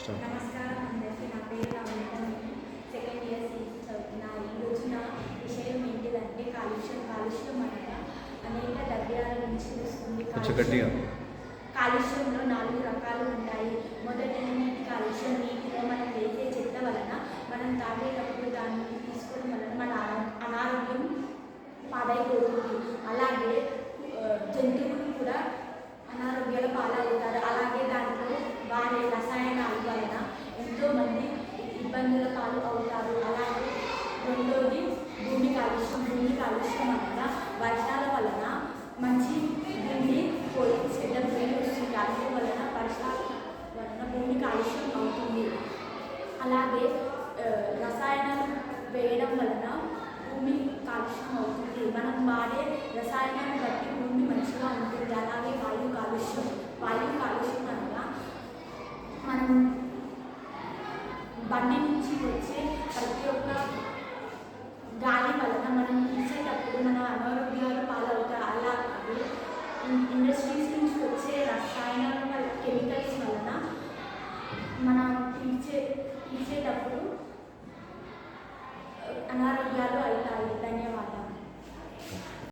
నమస్కారం అందరికీ. నా పేరు రామలింగం. సెకండ్ ఇయర్ సిఈసి చదువుతున్నా. ఈరోజు నా విషయం ఏంటిదంటే కాలుష్యం. కాలుష్యం అనగా అనేక ద్రవ్యాల నుంచి వస్తుంది. కాలుష్యంలో 4 రకాలు ఉంటాయి. మొదటి నీటి కాలుష్యం. నీటిలో మనం వేసే చెత్త వలన మనం తాగేటప్పుడు దాన్ని తీసుకోవడం వలన మన అనారోగ్యం పాడైపోతుంది. అలాగే జంతువులు కూడా అనారోగ్యాల పాలవుతారు. అలాగే దాంట్లో వాడే రసాయనాల వలన ఎంతోమంది ఇబ్బందుల పాలు అవుతారు. అలాగే రెండోది భూమి కాలుష్యం. భూమి కాలుష్యం అనగా వర్షాల వలన మంచి భూమి పోయి చెడ్డ భూమి వస్తుంది. అందువలన వలన వర్షాల వలన భూమి కాలుష్యం అవుతుంది. అలాగే రసాయనాలు వేయడం వలన భూమి కాలుష్యం అవుతుంది. మనం వాడే రసాయనాన్ని బట్టి భూమి మంచిగా ఉంటుంది. అలాగే వాయు కాలుష్యం. వాయు కాలుష్యం అనగా మనం బండి నుంచి వచ్చే ప్రతి ఒక్క గాలి వలన మనం పీల్చేటప్పుడు మన అనారోగ్యాలు పాలవుతాయి. అలాగే ఇండస్ట్రీస్ నుంచి వచ్చే రసాయనాల కెమికల్స్ వలన మనం పీల్చే